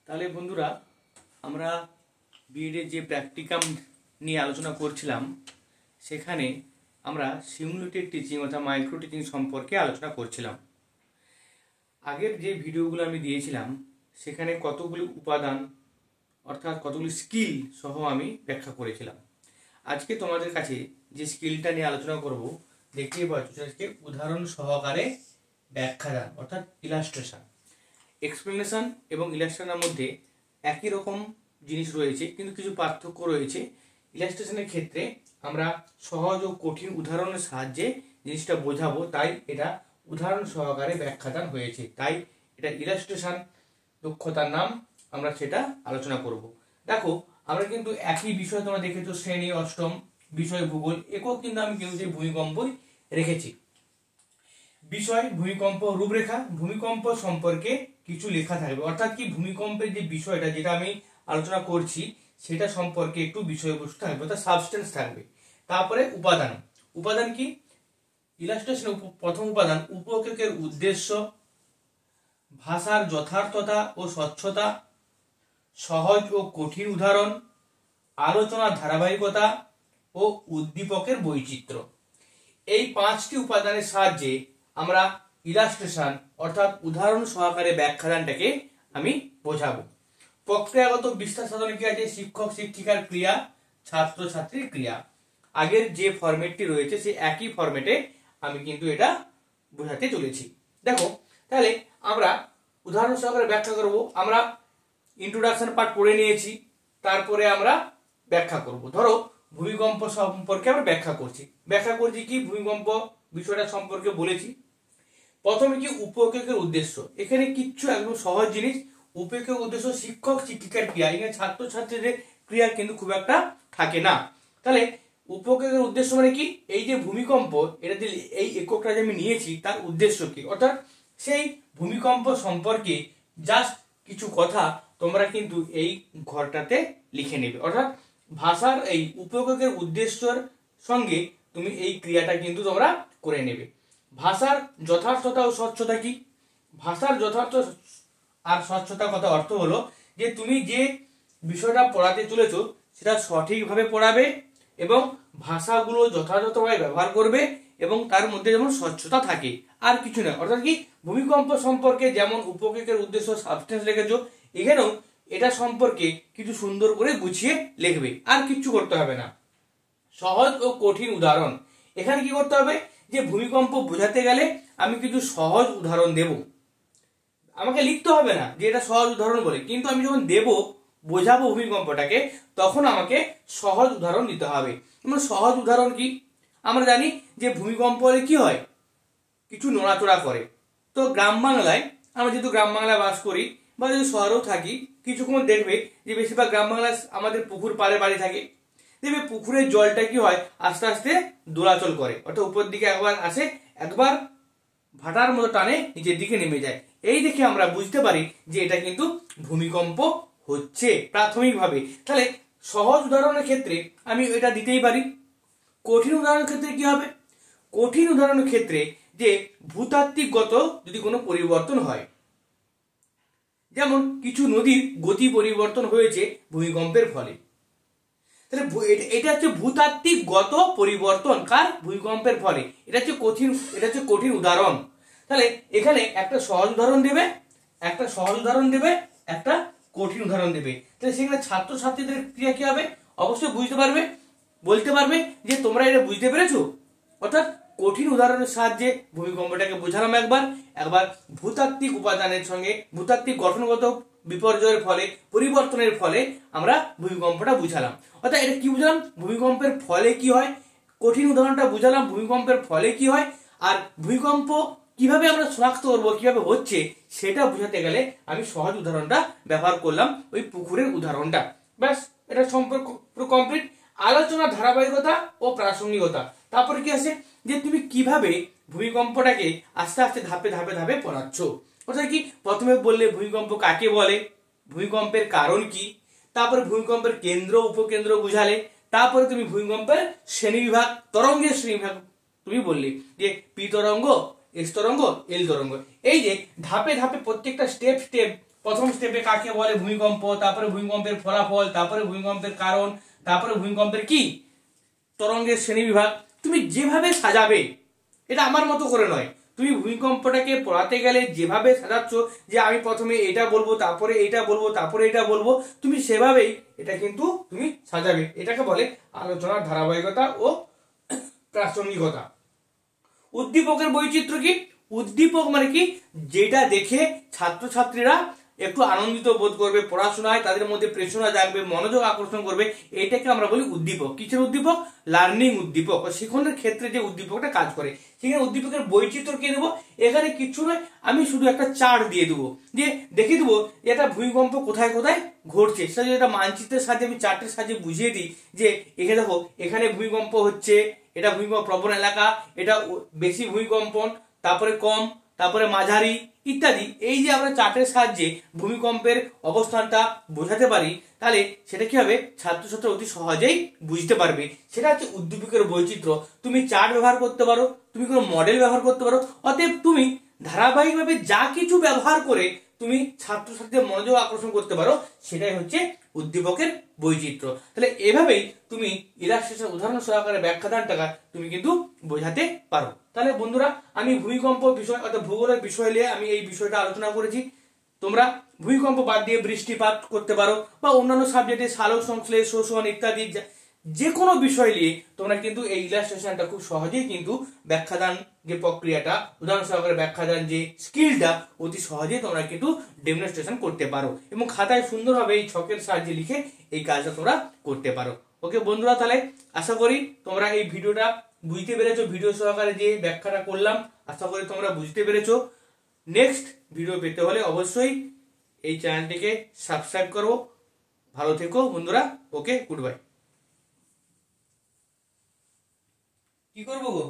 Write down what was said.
তাহলে বন্ধুরা আমরা বিএডের যে প্র্যাকটিকাম নিয়ে আলোচনা করছিলাম সেখানে আমরা সিমুলেটেড টিচিং অর্থাৎ মাইক্রো টিচিং সম্পর্কে আলোচনা করছিলাম। আগের যে ভিডিওগুলো আমি দিয়েছিলাম সেখানে কতগুলি উপাদান অর্থাৎ কতগুলি স্কিল সহ আমি ব্যাখ্যা করেছিলাম। আজকে তোমাদের কাছে যে স্কিলটা নিয়ে আলোচনা করব দেখতেই পাচ্ছ, আজকে উদাহরণ সহকারে ব্যাখ্যাদান অর্থাৎ ইলাস্ট্রেশন। এক্সপ্লেনেশন এবং ইলাস্ট্রেশনের মধ্যে একই রকম জিনিস রয়েছে, কিন্তু কিছু পার্থক্য রয়েছে। ইলাস্ট্রেশনের ক্ষেত্রে আমরা সহজ ও কঠিন উদাহরণের সাহায্যে জিনিসটা বোঝাবো, তাই এটা উদাহরণ সহকারে ব্যাখ্যাদান হয়েছে, তাই এটা ইলাস্ট্রেশন দক্ষতার নাম। আমরা সেটা আলোচনা করব। দেখো, আমরা কিন্তু একই বিষয় তোমরা দেখেছো শ্রেণী অষ্টম বিষয় ভূগোল, একক কিন্তু আমি কিন্তু সেই ভূমিকম্পই রেখেছি। বিষয় ভূমিকম্প, রূপরেখা ভূমিকম্প সম্পর্কে কিছু লেখা থাকবে, অর্থাৎ কি ভূমিকম্পের যে বিষয়টা যেটা আমি আলোচনা করছি সেটা সম্পর্কে একটু বিষয়বস্তু থাকবে, অর্থাৎ সাবস্টেন্স থাকবে। তারপরে উপাদান, উপাদান কি ইলাস্ট্রেশন প্রথম উপাদান উপকের উদ্দেশ্য, ভাষার যথার্থতা ও স্বচ্ছতা, সহজ ও কঠিন উদাহরণ, আলোচনার ধারাবাহিকতা ও উদ্দীপকের বৈচিত্র্য। এই পাঁচটি উপাদানের সাহায্যে আমরা ইলাস্ট্রেশন অর্থাৎ উদাহরণ সহকারে ব্যাখ্যাদানটাকে আমি বোঝাবো। প্রক্রিয়াগত বিস্তার সাধনে কি আছে? শিক্ষক শিক্ষিকার ক্রিয়া, ছাত্র ছাত্রীর ক্রিয়া। আগের যে ফরম্যাটটি রয়েছে সেই একই ফরম্যাটে আমি কিন্তু এটা বোঝাতে চলেছি। দেখো, তাহলে আমরা উদাহরণ সহকারে ব্যাখ্যা করব। আমরা ইন্ট্রোডাকশন পার্ট পড়ে নিয়েছি, তারপরে আমরা ব্যাখ্যা করব। ধরো ভূমিকম্প সম্পর্কে আমরা ব্যাখ্যা করছি কি ভূমিকম্প বিষয়টা সম্পর্কে বলেছি। প্রথমে কি উপকের উদ্দেশ্য, এখানে কিচ্ছু একদম সহজ জিনিস। উপকের উদ্দেশ্য শিক্ষক শিক্ষিকার ক্রিয়া, এখানে ছাত্র ছাত্রীদের ক্রিয়া কিন্তু খুব একটা থাকে না। তাহলে উপকের উদ্দেশ্য মানে কি, এই যে ভূমিকম্প এটা যে এই এককটা যে আমি নিয়েছি তার উদ্দেশ্য কি, অর্থাৎ সেই ভূমিকম্প সম্পর্কে জাস্ট কিছু কথা তোমরা কিন্তু এই ঘরটাতে লিখে নেবে, অর্থাৎ ভাষার এই উপকের উদ্দেশ্যের সঙ্গে তুমি এই ক্রিয়াটা কিন্তু তোমরা করে নেবে। ভাষার যথার্থতা ও স্বচ্ছতা কি? ভাষার যথার্থ আর স্বচ্ছতার কথা অর্থ হলো যে তুমি যে বিষয়টা পড়াতে চলেছো সেটা সঠিকভাবে পড়াবে এবং ভাষাগুলো যথাযথভাবে ব্যবহার করবে এবং তার মধ্যে যেমন স্বচ্ছতা থাকে, আর কিছু না। অর্থাৎ কি ভূমিকম্প সম্পর্কে যেমন উপকের উদ্দেশ্য সাবস্টেন্স লিখেছো, এখানেও এটা সম্পর্কে কিছু সুন্দর করে গুছিয়ে লিখবে, আর কিচ্ছু করতে হবে না। সহজ ও কঠিন উদাহরণ, এখানে কি করতে হবে যে ভূমিকম্প বোঝাতে গেলে আমি কিছু সহজ উদাহরণ দেব। আমাকে লিখতে হবে না যে এটা সহজ উদাহরণ বলে, কিন্তু আমি যখন দেব বোঝাবো ভূমিকম্পটাকে তখন আমাকে সহজ উদাহরণ দিতে হবে। যেমন সহজ উদাহরণ কি, আমরা জানি যে ভূমিকম্প হলে কি হয়, কিছু নড়াচড়া করে। তো গ্রাম বাংলায়, আমরা যেহেতু গ্রাম বাংলায় বাস করি বা যদি শহরেও থাকি, কিছুক্ষণ দেখবে যে বেশিরভাগ গ্রাম বাংলায় আমাদের পুকুর পাড়ে বাড়ি থাকে, দেখবে পুকুরের জলটা কি হয় আস্তে আস্তে দোলাচল করে, অর্থাৎ উপর দিকে একবার আসে একবার ভাটার মতো টানে নিচের দিকে নেমে যায়। এই দেখে আমরা বুঝতে পারি যে এটা কিন্তু ভূমিকম্প হচ্ছে প্রাথমিকভাবে। তাহলে সহজ উদাহরণের ক্ষেত্রে আমি এটা দিতেই পারি। কঠিন উদাহরণের ক্ষেত্রে কি হবে? কঠিন উদাহরণের ক্ষেত্রে যে ভূতাত্ত্বিকগত যদি কোনো পরিবর্তন হয়, যেমন কিছু নদীর গতি পরিবর্তন হয়েছে ভূমিকম্পের ফলে, তাহলে এটা হচ্ছে ভূতাত্ত্বিকগত পরিবর্তন কার? ভূমিকম্পের ফলে। এটা হচ্ছে কঠিন উদাহরণ। তাহলে এখানে একটা সহজ উদাহরণ দেবে, একটা কঠিন উদাহরণ দেবে। তাহলে সেখানে ছাত্র ছাত্রীদের ক্রিয়া কি হবে? অবশ্যই বুঝতে পারবে, বলতে পারবে যে তোমরা এটা বুঝতে পেরেছো। অর্থাৎ কঠিন উদাহরণের সাহায্যে ভূমিকম্পটাকে বোঝালাম একবার ভূতাত্ত্বিক উপাদানের সঙ্গে ভূতাত্ত্বিক গঠনগত বিপর্যয়ের ফলে পরিবর্তনের ফলে আমরা ভূমিকম্পটা বুঝালাম। অর্থাৎ এটা কি বুঝালাম? ভূমিকম্পের ফলে কি হয়। কঠিন উদাহরণটা বুঝালাম ভূমিকম্পের ফলে কি হয়, আর ভূমিকম্প কিভাবে আমরা শনাক্ত করবো কিভাবে হচ্ছে সেটা বোঝাতে গেলে আমি সহজ উদাহরণটা ব্যবহার করলাম, ওই পুকুরের উদাহরণটা। ব্যাস, এটা সম্পর্ক পুরো কমপ্লিট। আলোচনা ধারাবাহিকতা ও প্রাসঙ্গিকতা, তারপরে কি আছে যে তুমি কিভাবে ভূমিকম্পটাকে আস্তে আস্তে ধাপে ধাপে ধাপে পড়াচ্ছ। অর্থাৎ কি প্রথমে বললে ভূমিকম্প কাকে বলে, ভূমিকম্পের কারণ কি, তারপরে ভূমিকম্পের কেন্দ্র উপকেন্দ্র বুঝালে, তারপরে তুমি ভূমিকম্পের শ্রেণীবিভাগ তরঙ্গের শ্রেণীবিভাগ তুমি বললে যে পি তরঙ্গ, এস তরঙ্গ, এল তরঙ্গ। এই যে ধাপে ধাপে প্রত্যেকটা স্টেপ প্রথম স্টেপে কাকে বলে ভূমিকম্প, তারপরে ভূমিকম্পের ফলাফল, তারপরে ভূমিকম্পের কারণ, তারপরে ভূমিকম্পের কি তরঙ্গের শ্রেণীবিভাগ। তুমি যেভাবে সাজাবে, এটা আমার মতো করে নয়, তুমি ভূমিকম্পটাকে পড়াতে গেলে যেভাবে সাজাচ্ছ, যে আমি প্রথমে এটা বলবো, তারপরে এটা বলবো, তারপরে এটা বলবো, তুমি সেভাবেই এটা কিন্তু তুমি সাজাবে। এটাকে বলে আলোচনার ধারাবাহিকতা ও প্রাসঙ্গিকতা। উদ্দীপকের বৈচিত্র্য কি? উদ্দীপক মানে কি? যেটা দেখে ছাত্রছাত্রীরা একটু আনন্দিত বোধ করবে, পড়াশোনায় তাদের মধ্যে প্রেরণা জাগবে, মনোযোগ আকর্ষণ করবে, এটাকে আমরা বলি উদ্দীপক। কিসের উদ্দীপক? লার্নিং উদ্দীপক, শিক্ষণের ক্ষেত্রে যে উদ্দীপকটা কাজ করে। সেখানে উদ্দীপকের বৈচিত্র্য কি দেবো? এখানে কিছু নয়, আমি শুধু একটা চার্ট দিয়ে দেবো, যে দেখিয়ে দেবো এটা ভূমিকম্প কোথায় কোথায় ঘটছে। সেটা যদি একটা মানচিত্রের সাহায্যে আমি চার্টের সাহায্যে বুঝিয়ে দিই, যে এখানে দেখো এখানে ভূমিকম্প হচ্ছে, এটা ভূমিকম্প প্রবণ এলাকা, এটা বেশি ভূমিকম্পন, তারপরে কম, তারপরে মাঝারি ইত্যাদি। এই যে আমরা চার্টের সাহায্যে ভূমিকম্পের অবস্থানটা বোঝাতে পারি, তাহলে সেটা কি হবে? ছাত্রছাত্রী অতি সহজেই বুঝতে পারবে। সেটা হচ্ছে উদ্দীপকের বৈচিত্র্য। তুমি চার্ট ব্যবহার করতে পারো, তুমি কোনো মডেল ব্যবহার করতে পারো, অতএব তুমি ধারাবাহিকভাবে যা কিছু ব্যবহার করে তুমি ছাত্রছাত্রীদের মনোযোগ আকর্ষণ করতে পারো, সেটাই হচ্ছে উদ্দীপকের বৈচিত্র্য। তাহলে এভাবেই তুমি ইলাস্ট্রেশন উদাহরণ সহকারে ব্যাখ্যাদানটাকে তুমি কিন্তু বোঝাতে পারো। তাহলে বন্ধুরা, আমি ভূমিকম্প বিষয় অর্থাৎ ভূগোলের বিষয় নিয়ে আমি এই বিষয়টা আলোচনা করেছি। তোমরা ভূমিকম্প বাদ দিয়ে বৃষ্টিপাত করতে পারো, বা অন্যান্য সাবজেক্টে সালোক সংশ্লেষ, শোষণ ইত্যাদি যে কোনো বিষয় নিয়ে তোমরা কিন্তু এই ইলাস্ট্রেশনটা খুব সহজেই কিন্তু ব্যাখ্যাদান যে প্রক্রিয়াটা, উদাহরণ সহকারে ব্যাখ্যাদান যে স্কিলটা, অতি সহজেই তোমরা কিন্তু ডেমনস্ট্রেশন করতে পারো, এবং খাতায় সুন্দরভাবে এই ছকের সাহায্যে লিখে এই কাজটা তোমরা করতে পারো। ওকে বন্ধুরা, তাহলে আশা করি তোমরা এই ভিডিওটা বুঝতে পেরেছো। ভিডিও সহকারে যে ব্যাখ্যাটা করলাম, আশা করি তোমরা বুঝতে পেরেছো। নেক্সট ভিডিও পেতে হলে অবশ্যই এই চ্যানেলটিকে সাবস্ক্রাইব করো। ভালো থেকো বন্ধুরা। ওকে, গুড বাই। কি করবো গো?